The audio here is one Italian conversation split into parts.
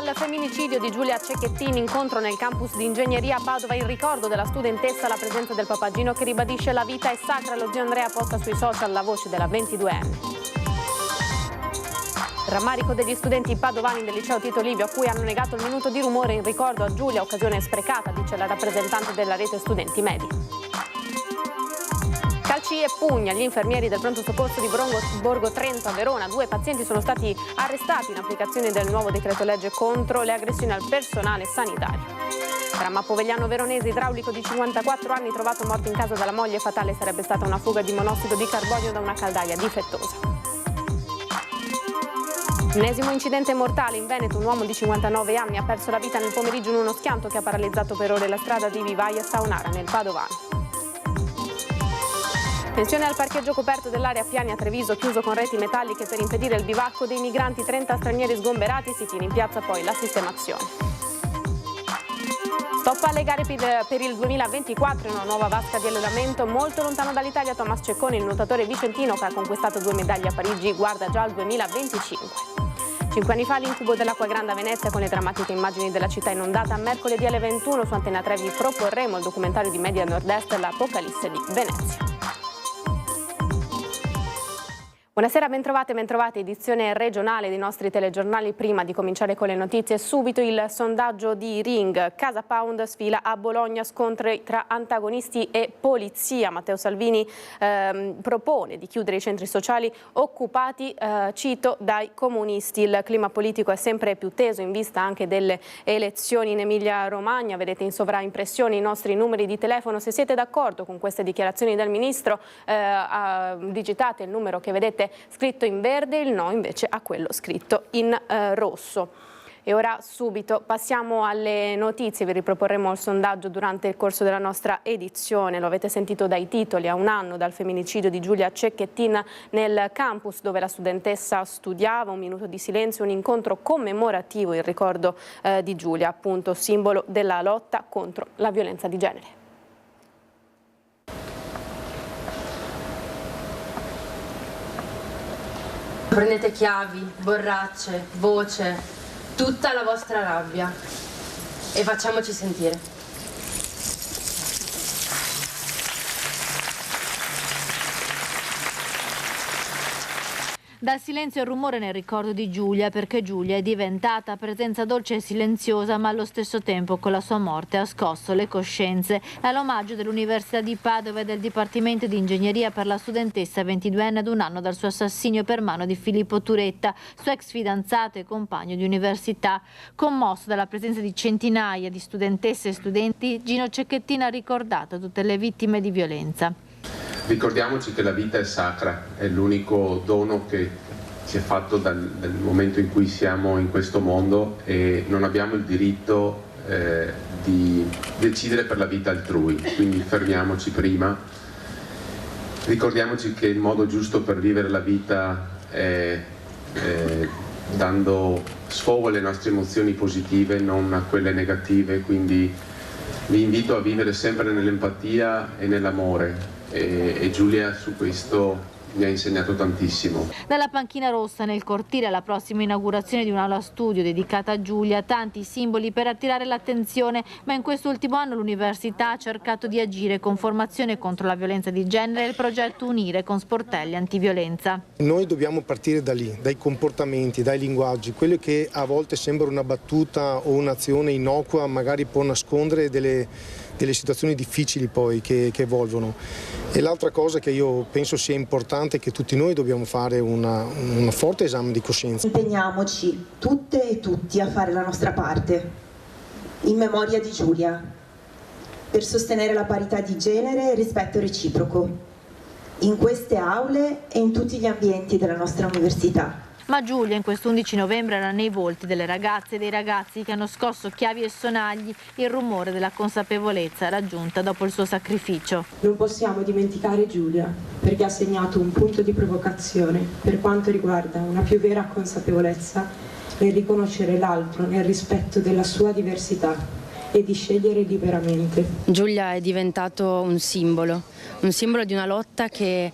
Al femminicidio di Giulia Cecchettin, incontro nel campus di ingegneria a Padova in ricordo della studentessa, alla presenza del papagino che ribadisce la vita è sacra. Lo zio Andrea posta sui social la voce della 22enne. Rammarico degli studenti padovani del liceo Tito Livio a cui hanno negato il minuto di rumore in ricordo a Giulia, occasione sprecata, dice la rappresentante della rete studenti medi. Calci e pugni agli infermieri del pronto soccorso di Borgo Trento a Verona. 2 pazienti sono stati arrestati in applicazione del nuovo decreto legge contro le aggressioni al personale sanitario. Dramma Povegliano Veronese, idraulico di 54 anni trovato morto in casa dalla moglie. Fatale sarebbe stata una fuga di monossido di carbonio da una caldaia difettosa. Ennesimo incidente mortale in Veneto, un uomo di 59 anni ha perso la vita nel pomeriggio in uno schianto che ha paralizzato per ore la strada di Vivaia Saonara nel Padovano. Tensione al parcheggio coperto dell'area Piani a Treviso, chiuso con reti metalliche per impedire il bivacco dei migranti, 30 stranieri sgomberati, si tiene in piazza poi la sistemazione. Stop alle gare per il 2024 in una nuova vasca di allenamento. Molto lontano dall'Italia Thomas Cecconi, il nuotatore vicentino che ha conquistato 2 medaglie a Parigi, guarda già al 2025. 5 anni fa l'incubo dell'acqua grande a Venezia con le drammatiche immagini della città inondata. Mercoledì alle 21 su Antena 3 vi proporremo il documentario di Media Nord-Est, l'Apocalisse di Venezia. Buonasera, bentrovate, edizione regionale dei nostri telegiornali. Prima di cominciare con le notizie, subito il sondaggio di Ring. Casa Pound sfila a Bologna, scontri tra antagonisti e polizia. Matteo Salvini propone di chiudere i centri sociali occupati, cito, dai comunisti. Il clima politico è sempre più teso in vista anche delle elezioni in Emilia-Romagna. Vedete in sovraimpressione i nostri numeri di telefono. Se siete d'accordo con queste dichiarazioni del Ministro, digitate il numero che vedete scritto in verde, il no invece a quello scritto in rosso. E ora subito passiamo alle notizie, vi riproporremo il sondaggio durante il corso della nostra edizione. Lo avete sentito dai titoli: a un anno dal femminicidio di Giulia Cecchettin nel campus dove la studentessa studiava, un minuto di silenzio, un incontro commemorativo in ricordo di Giulia, appunto simbolo della lotta contro la violenza di genere. Prendete chiavi, borracce, voce, tutta la vostra rabbia e facciamoci sentire. Dal silenzio al rumore nel ricordo di Giulia, perché Giulia è diventata presenza dolce e silenziosa, ma allo stesso tempo con la sua morte ha scosso le coscienze. È l'omaggio dell'Università di Padova e del Dipartimento di Ingegneria per la studentessa 22enne ad un anno dal suo assassinio per mano di Filippo Turetta, suo ex fidanzato e compagno di università. Commosso dalla presenza di centinaia di studentesse e studenti, Gino Cecchettin ha ricordato tutte le vittime di violenza. Ricordiamoci che la vita è sacra, è l'unico dono che ci è fatto dal momento in cui siamo in questo mondo e non abbiamo il diritto di decidere per la vita altrui, quindi fermiamoci prima, ricordiamoci che il modo giusto per vivere la vita è dando sfogo alle nostre emozioni positive, non a quelle negative, quindi vi invito a vivere sempre nell'empatia e nell'amore. E Giulia su questo mi ha insegnato tantissimo. Dalla panchina rossa nel cortile alla prossima inaugurazione di un'aula studio dedicata a Giulia, tanti simboli per attirare l'attenzione, ma in quest'ultimo anno l'università ha cercato di agire con formazione contro la violenza di genere e il progetto Unire con sportelli antiviolenza. Noi dobbiamo partire da lì, dai comportamenti, dai linguaggi, quello che a volte sembra una battuta o un'azione innocua magari può nascondere delle situazioni difficili poi che evolvono. E l'altra cosa che io penso sia importante è che tutti noi dobbiamo fare un forte esame di coscienza. Impegniamoci tutte e tutti a fare la nostra parte, in memoria di Giulia, per sostenere la parità di genere e il rispetto reciproco, in queste aule e in tutti gli ambienti della nostra università. Ma Giulia in questo 11 novembre era nei volti delle ragazze e dei ragazzi che hanno scosso chiavi e sonagli, il rumore della consapevolezza raggiunta dopo il suo sacrificio. Non possiamo dimenticare Giulia perché ha segnato un punto di provocazione per quanto riguarda una più vera consapevolezza nel riconoscere l'altro nel rispetto della sua diversità e di scegliere liberamente. Giulia è diventato un simbolo di una lotta che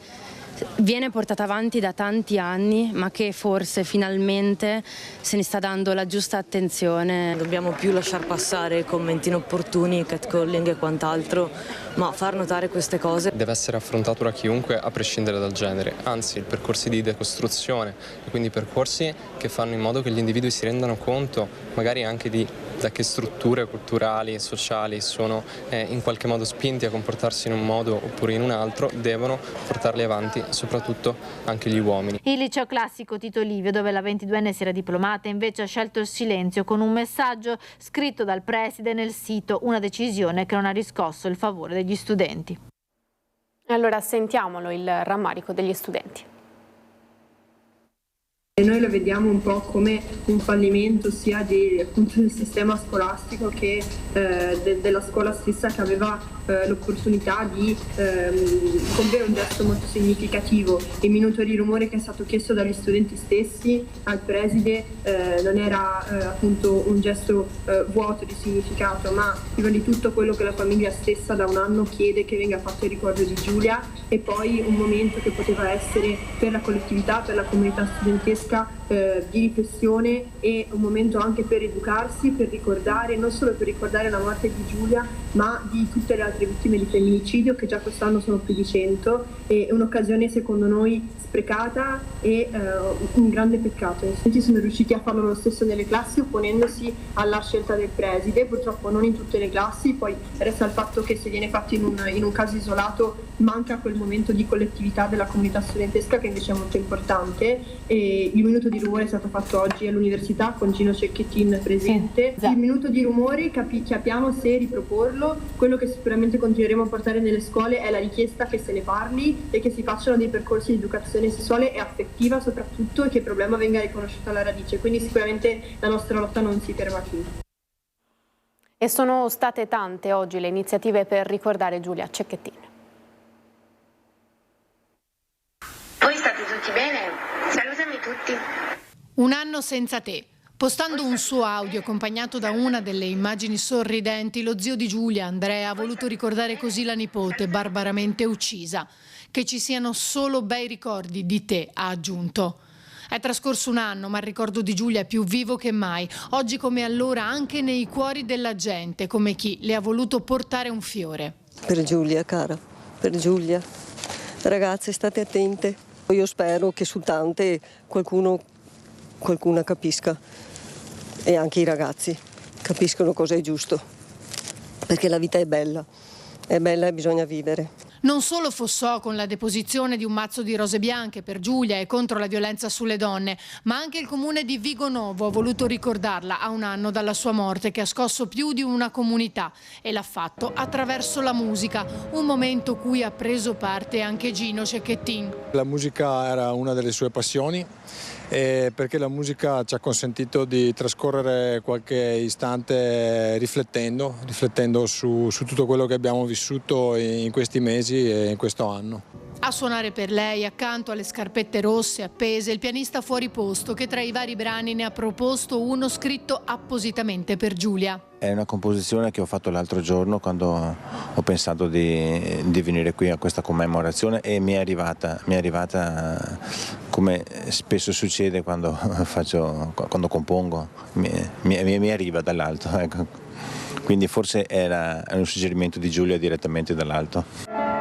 viene portata avanti da tanti anni, ma che forse finalmente se ne sta dando la giusta attenzione. Dobbiamo più lasciar passare commenti inopportuni, catcalling e quant'altro, ma far notare queste cose. Deve essere affrontato da chiunque a prescindere dal genere, anzi percorsi di decostruzione e quindi percorsi che fanno in modo che gli individui si rendano conto magari anche da che strutture culturali e sociali sono in qualche modo spinti a comportarsi in un modo oppure in un altro, devono portarli avanti soprattutto anche gli uomini. Il liceo classico Tito Livio, dove la 22enne si era diplomata, invece ha scelto il silenzio con un messaggio scritto dal preside nel sito, una decisione che non ha riscosso il favore degli studenti. Allora sentiamolo il rammarico degli studenti. E noi lo vediamo un po' come un fallimento sia appunto del sistema scolastico che della scuola stessa, che aveva l'opportunità di compiere un gesto molto significativo. Il minuto di rumore che è stato chiesto dagli studenti stessi al preside non era appunto un gesto vuoto di significato, ma prima di tutto quello che la famiglia stessa da un anno chiede che venga fatto il ricordo di Giulia, e poi un momento che poteva essere per la collettività, per la comunità studentesca, di riflessione, e un momento anche per educarsi, per ricordare, non solo per ricordare la morte di Giulia, ma di tutte le altre vittime di femminicidio, che già quest'anno sono più di 100, e un'occasione secondo noi sprecata e un grande peccato. Gli studenti sono riusciti a farlo lo stesso nelle classi, opponendosi alla scelta del preside, purtroppo non in tutte le classi. Poi resta il fatto che se viene fatto in un caso isolato manca quel momento di collettività della comunità studentesca, che invece è molto importante. E il minuto di rumore è stato fatto oggi all'università con Gino Cecchettin presente. Sì. Il minuto di rumore capiamo se riproporlo. Quello che sicuramente continueremo a portare nelle scuole è la richiesta che se ne parli e che si facciano dei percorsi di educazione sessuale e affettiva soprattutto, e che il problema venga riconosciuto alla radice. Quindi sicuramente la nostra lotta non si ferma qui. E sono state tante oggi le iniziative per ricordare Giulia Cecchettin. Voi state tutti bene? Salutami tutti. Un anno senza te. Postando un suo audio accompagnato da una delle immagini sorridenti, lo zio di Giulia, Andrea, ha voluto ricordare così la nipote barbaramente uccisa. Che ci siano solo bei ricordi di te, ha aggiunto. È trascorso un anno, ma il ricordo di Giulia è più vivo che mai. Oggi come allora anche nei cuori della gente, come chi le ha voluto portare un fiore. Per Giulia, cara, per Giulia. Ragazze, state attente. Io spero che su tante qualcuna capisca, e anche i ragazzi capiscono cosa è giusto, perché la vita è bella e bisogna vivere. Non solo Fossò con la deposizione di un mazzo di rose bianche per Giulia e contro la violenza sulle donne, ma anche il comune di Vigonovo ha voluto ricordarla a un anno dalla sua morte, che ha scosso più di una comunità, e l'ha fatto attraverso la musica, un momento cui ha preso parte anche Gino Cecchettin. La musica era una delle sue passioni, perché la musica ci ha consentito di trascorrere qualche istante riflettendo su tutto quello che abbiamo vissuto in questi mesi e in questo anno. A suonare per lei, accanto alle scarpette rosse appese, il pianista fuori posto, che tra i vari brani ne ha proposto uno scritto appositamente per Giulia. È una composizione che ho fatto l'altro giorno quando ho pensato di venire qui a questa commemorazione, e mi è arrivata come spesso succede quando compongo, mi arriva dall'alto, ecco. Quindi forse era un suggerimento di Giulia direttamente dall'alto.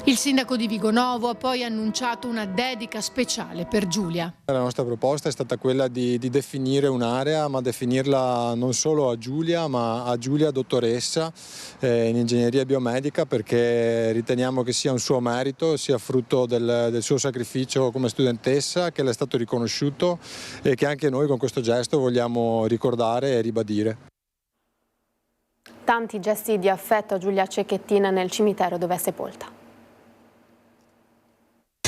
Il sindaco di Vigonovo ha poi annunciato una dedica speciale per Giulia. La nostra proposta è stata quella di definire un'area, ma definirla non solo a Giulia, ma a Giulia dottoressa in ingegneria biomedica, perché riteniamo che sia un suo merito, sia frutto del suo sacrificio come studentessa, che le è stato riconosciuto e che anche noi con questo gesto vogliamo ricordare e ribadire. Tanti gesti di affetto a Giulia Cecchettin nel cimitero dove è sepolta.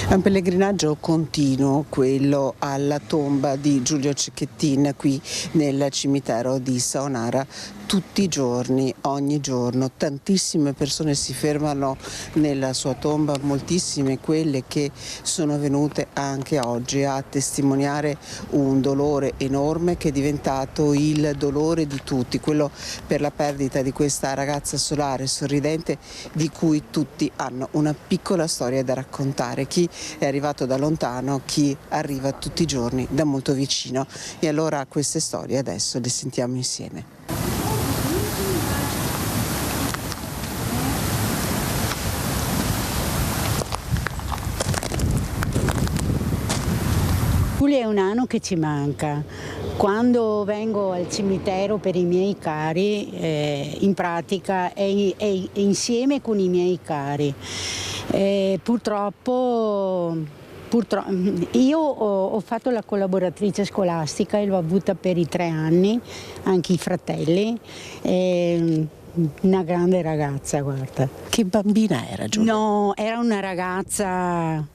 È un pellegrinaggio continuo quello alla tomba di Giulia Cecchettin qui nel cimitero di Saonara. tutti i giorni, ogni giorno. Tantissime persone si fermano nella sua tomba, moltissime quelle che sono venute anche oggi a testimoniare un dolore enorme che è diventato il dolore di tutti, quello per la perdita di questa ragazza solare, sorridente, di cui tutti hanno una piccola storia da raccontare. Chi è arrivato da lontano, chi arriva tutti i giorni da molto vicino. E allora queste storie adesso le sentiamo insieme. Giulia è un anno che ci manca. Quando vengo al cimitero per i miei cari, in pratica è insieme con i miei cari. Purtroppo io ho fatto la collaboratrice scolastica e l'ho avuta per i 3 anni, anche i fratelli. Una grande ragazza, guarda. Che bambina era Giulia? No, era una ragazza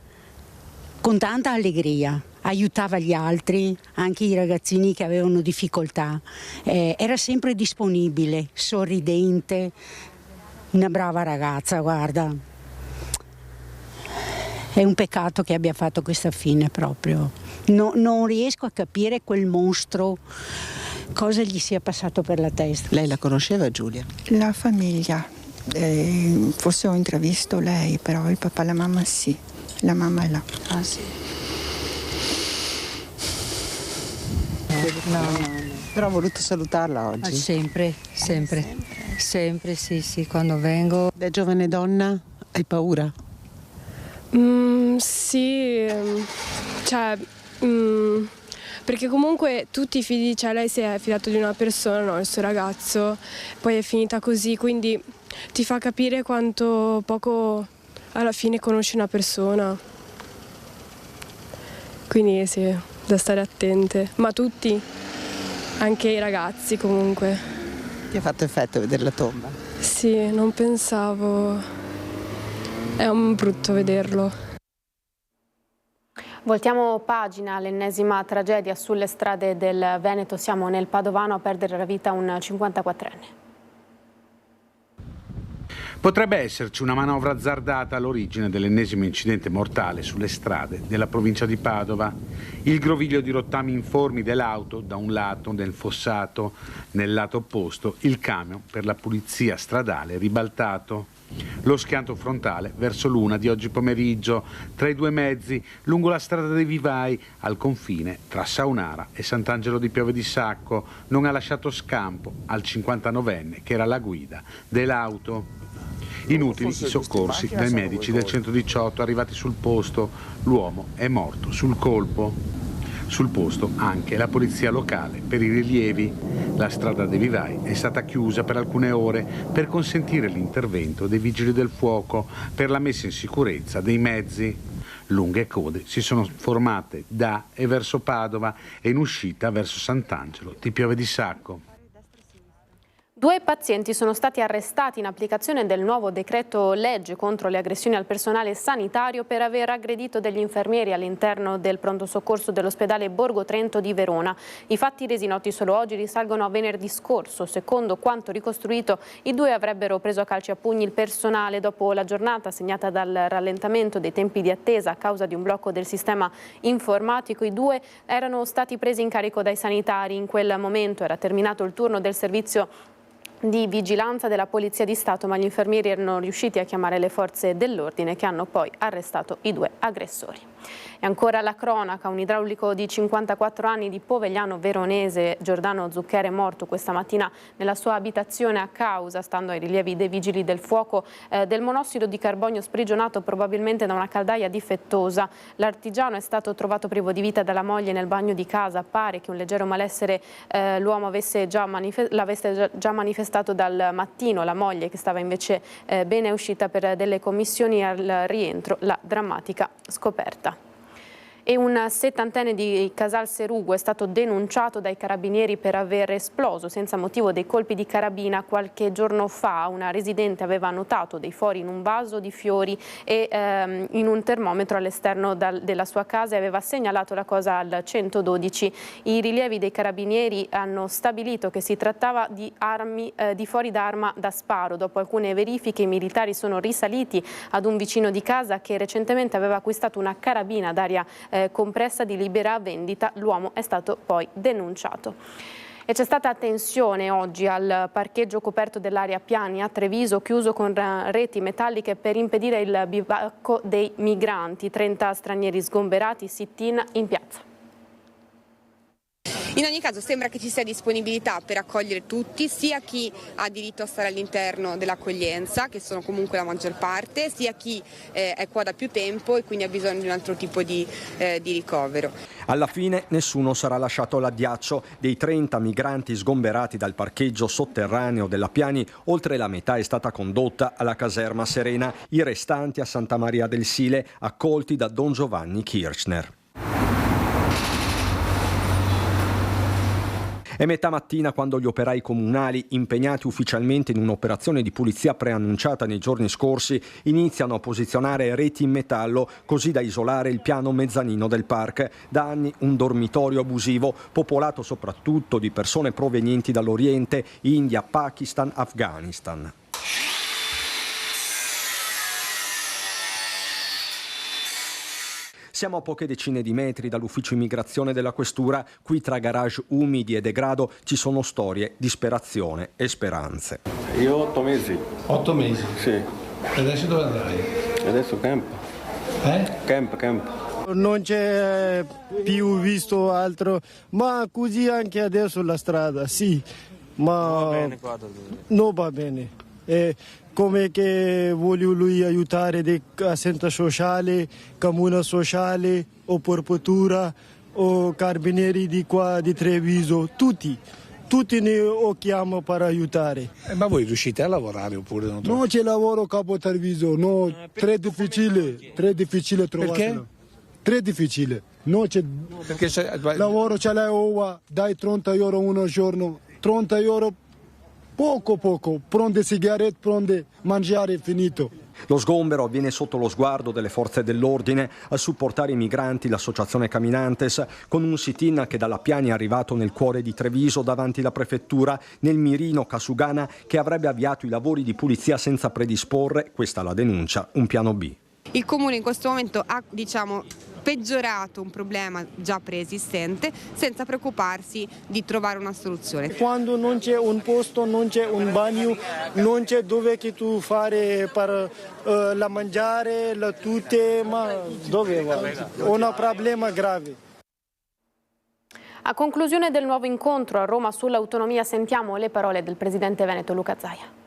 con tanta allegria. Aiutava gli altri, anche i ragazzini che avevano difficoltà. Era sempre disponibile, sorridente, una brava ragazza, guarda. È un peccato che abbia fatto questa fine proprio. Non riesco a capire quel mostro, cosa gli sia passato per la testa. Lei la conosceva, Giulia? La famiglia, forse ho intravisto lei, però il papà e la mamma sì, la mamma è là. Ah sì. No. Però ho voluto salutarla oggi. Sempre, sì, quando vengo. Da giovane donna hai paura? Sì, cioè, perché comunque tutti i figli, cioè lei si è fidato di una persona, no, il suo ragazzo, poi è finita così, quindi ti fa capire quanto poco alla fine conosci una persona. Quindi sì, da stare attente, ma tutti, anche i ragazzi comunque. Ti ha fatto effetto vedere la tomba? Sì, non pensavo, è un brutto vederlo. Voltiamo pagina, l'ennesima tragedia sulle strade del Veneto, siamo nel Padovano, a perdere la vita un 54enne. Potrebbe esserci una manovra azzardata all'origine dell'ennesimo incidente mortale sulle strade della provincia di Padova. Il groviglio di rottami informi dell'auto da un lato del fossato, nel lato opposto il camion per la pulizia stradale ribaltato. Lo schianto frontale verso l'1 di oggi pomeriggio tra i due mezzi lungo la strada dei Vivai al confine tra Saunara e Sant'Angelo di Piove di Sacco non ha lasciato scampo al 59enne che era la guida dell'auto. Inutili i soccorsi dai medici del 118 arrivati sul posto, l'uomo è morto sul colpo. Sul posto anche la polizia locale per i rilievi. La strada dei Vivai è stata chiusa per alcune ore per consentire l'intervento dei vigili del fuoco per la messa in sicurezza dei mezzi. Lunghe code si sono formate da e verso Padova e in uscita verso Sant'Angelo di Piove di Sacco. 2 pazienti sono stati arrestati in applicazione del nuovo decreto legge contro le aggressioni al personale sanitario per aver aggredito degli infermieri all'interno del pronto soccorso dell'ospedale Borgo Trento di Verona. I fatti resi noti solo oggi risalgono a venerdì scorso. Secondo quanto ricostruito, i 2 avrebbero preso a calci a pugni il personale dopo la giornata segnata dal rallentamento dei tempi di attesa a causa di un blocco del sistema informatico. I 2 erano stati presi in carico dai sanitari. In quel momento era terminato il turno del servizio di vigilanza della Polizia di Stato, ma gli infermieri erano riusciti a chiamare le forze dell'ordine che hanno poi arrestato i 2 aggressori. E ancora la cronaca, un idraulico di 54 anni di Povegliano Veronese, Giordano Zucchero, è morto questa mattina nella sua abitazione a causa, stando ai rilievi dei vigili del fuoco, del monossido di carbonio sprigionato probabilmente da una caldaia difettosa. L'artigiano è stato trovato privo di vita dalla moglie nel bagno di casa. Pare che un leggero malessere l'uomo l'avesse già manifestato dal mattino. La moglie, che stava invece bene, è uscita per delle commissioni. Al rientro la drammatica scoperta. E un 70enne di Casal Serugo è stato denunciato dai carabinieri per aver esploso senza motivo dei colpi di carabina. Qualche giorno fa una residente aveva notato dei fori in un vaso di fiori e in un termometro all'esterno della sua casa e aveva segnalato la cosa al 112. I rilievi dei carabinieri hanno stabilito che si trattava di fori d'arma da sparo. Dopo alcune verifiche i militari sono risaliti ad un vicino di casa che recentemente aveva acquistato una carabina d'aria compressa di libera vendita. L'uomo è stato poi denunciato. E c'è stata tensione oggi al parcheggio coperto dell'area Piani a Treviso, chiuso con reti metalliche per impedire il bivacco dei migranti. 30 stranieri sgomberati, sit-in in piazza. In ogni caso sembra che ci sia disponibilità per accogliere tutti, sia chi ha diritto a stare all'interno dell'accoglienza, che sono comunque la maggior parte, sia chi è qua da più tempo e quindi ha bisogno di un altro tipo di ricovero. Alla fine nessuno sarà lasciato all'addiaccio. Dei 30 migranti sgomberati dal parcheggio sotterraneo della Piani, oltre la metà è stata condotta alla caserma Serena, i restanti a Santa Maria del Sile, accolti da Don Giovanni Kirchner. È metà mattina quando gli operai comunali, impegnati ufficialmente in un'operazione di pulizia preannunciata nei giorni scorsi, iniziano a posizionare reti in metallo così da isolare il piano mezzanino del park. Da anni un dormitorio abusivo, popolato soprattutto di persone provenienti dall'Oriente, India, Pakistan, Afghanistan. Siamo a poche decine di metri dall'ufficio immigrazione della questura. Qui tra garage umidi e degrado ci sono storie, disperazione e speranze. Io 8 mesi. 8 mesi? Sì. E adesso dove andrai? Adesso camp. Camp. Non c'è più visto altro, ma così anche adesso la strada, sì. Ma non va bene. Come che voglio lui aiutare di assistente sociale, comune sociale, o porpotura, o carabinieri di qua di Treviso, tutti ne chiamo per aiutare. Ma voi riuscite a lavorare oppure non? Non c'è lavoro capo Treviso, no, tre difficile trovare. Perché? Tre difficile, non c'è lavoro, c'è la uova, dai 30 euro un giorno, 30 euro poco, prende sigarette, prende mangiare, finito. Lo sgombero avviene sotto lo sguardo delle forze dell'ordine. A supportare i migranti l'associazione Caminantes, con un sit-in che dalla Piani è arrivato nel cuore di Treviso davanti alla prefettura, nel mirino Casugana, che avrebbe avviato i lavori di pulizia senza predisporre, questa la denuncia, un piano B. Il Comune in questo momento ha, peggiorato un problema già preesistente senza preoccuparsi di trovare una soluzione. Quando non c'è un posto, non c'è un bagno, non c'è dove che tu fare per la mangiare, la tutte, ma dove va? Un problema grave. A conclusione del nuovo incontro a Roma sull'autonomia sentiamo le parole del presidente veneto Luca Zaia.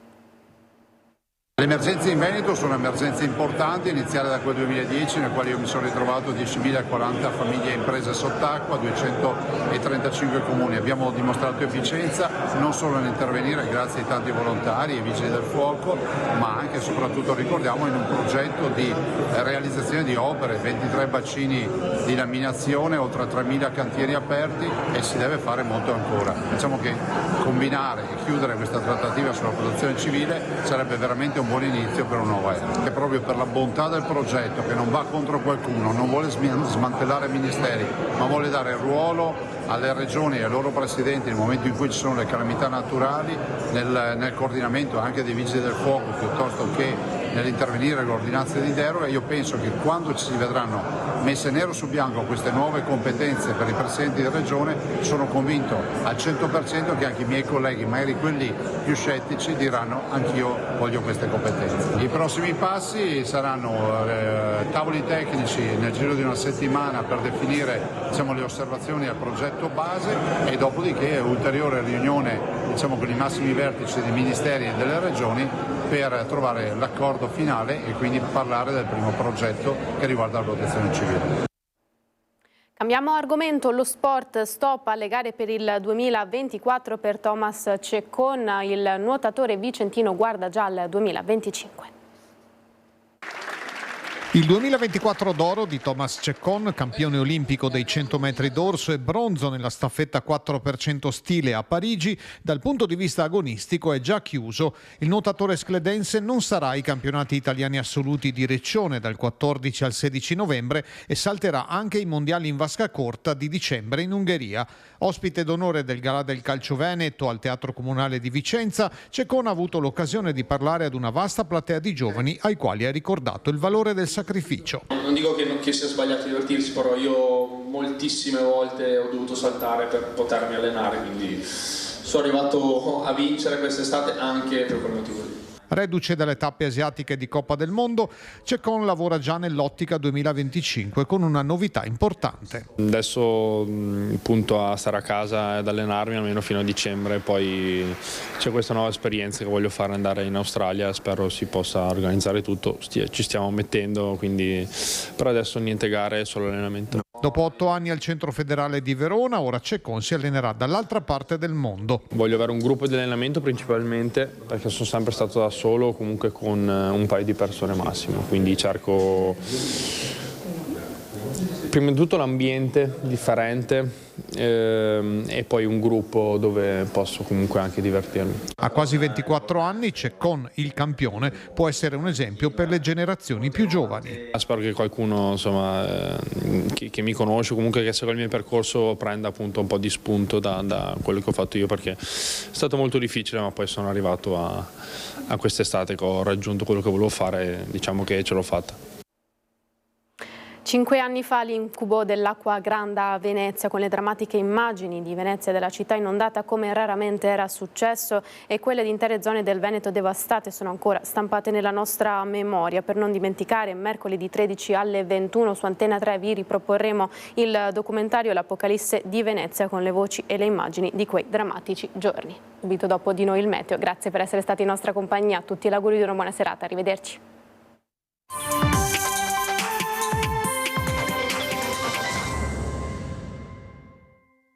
Le emergenze in Veneto sono emergenze importanti, iniziare da quel 2010 nel quale io mi sono ritrovato 10.040 famiglie e imprese sott'acqua, 235 comuni. Abbiamo dimostrato efficienza non solo nell'intervenire grazie ai tanti volontari e vigili del fuoco, ma anche e soprattutto, ricordiamo, in un progetto di realizzazione di opere, 23 bacini di laminazione, oltre 3.000 cantieri aperti e si deve fare molto ancora. Diciamo che combinare e chiudere questa trattativa sulla protezione civile sarebbe veramente un buon inizio per un nuovo era. E proprio per la bontà del progetto, che non va contro qualcuno, non vuole smantellare ministeri, ma vuole dare ruolo alle regioni e ai loro presidenti nel momento in cui ci sono le calamità naturali, nel coordinamento anche dei vigili del fuoco piuttosto che nell'intervenire le ordinanze di deroga. Io penso che quando ci vedranno messe nero su bianco queste nuove competenze per i presidenti di regione, sono convinto al 100% che anche i miei colleghi, magari quelli più scettici, diranno anch'io voglio queste competenze. I prossimi passi saranno tavoli tecnici nel giro di una settimana per definire le osservazioni al progetto base e dopodiché ulteriore riunione con i massimi vertici dei ministeri e delle regioni per trovare l'accordo finale e quindi parlare del primo progetto che riguarda la protezione civile. Cambiamo argomento, lo sport, stop alle gare per il 2024 per Thomas Ceccon, il nuotatore vicentino guarda già al 2025. Il 2024 d'oro di Thomas Checon, campione olimpico dei 100 metri d'orso e bronzo nella staffetta 4% stile a Parigi, dal punto di vista agonistico è già chiuso. Il nuotatore scledense non sarà ai campionati italiani assoluti di Reccione dal 14 al 16 novembre e salterà anche i mondiali in vasca corta di dicembre in Ungheria. Ospite d'onore del Galà del Calcio Veneto al Teatro Comunale di Vicenza, Checon ha avuto l'occasione di parlare ad una vasta platea di giovani ai quali ha ricordato il valore del sacrificio. Non dico che sia sbagliato divertirsi, però io moltissime volte ho dovuto saltare per potermi allenare, quindi sono arrivato a vincere quest'estate anche per quel motivo lì. Reduce dalle tappe asiatiche di Coppa del Mondo, Checon lavora già nell'ottica 2025 con una novità importante. Adesso punto a stare a casa e ad allenarmi almeno fino a dicembre, poi c'è questa nuova esperienza che voglio fare, andare in Australia, spero si possa organizzare tutto, ci stiamo mettendo, quindi per adesso niente gare, solo allenamento. Dopo 8 anni al Centro Federale di Verona, ora Checon si allenerà dall'altra parte del mondo. Voglio avere un gruppo di allenamento principalmente, perché sono sempre stato da solo, comunque con un paio di persone massimo, quindi cerco prima di tutto l'ambiente differente e poi un gruppo dove posso comunque anche divertirmi. A quasi 24 anni Checon, il campione, può essere un esempio per le generazioni più giovani. Spero che qualcuno che mi conosce, comunque che segue il mio percorso, prenda appunto un po' di spunto da quello che ho fatto io, perché è stato molto difficile, ma poi sono arrivato a quest'estate che ho raggiunto quello che volevo fare e diciamo che ce l'ho fatta. 5 anni fa l'incubo dell'acqua granda a Venezia, con le drammatiche immagini di Venezia e della città inondata come raramente era successo, e quelle di intere zone del Veneto devastate sono ancora stampate nella nostra memoria. Per non dimenticare, mercoledì 13 alle 21 su Antena 3 vi riproporremo il documentario L'Apocalisse di Venezia, con le voci e le immagini di quei drammatici giorni. Subito dopo di noi il meteo. Grazie per essere stati in nostra compagnia. A tutti l'augurio di una buona serata. Arrivederci.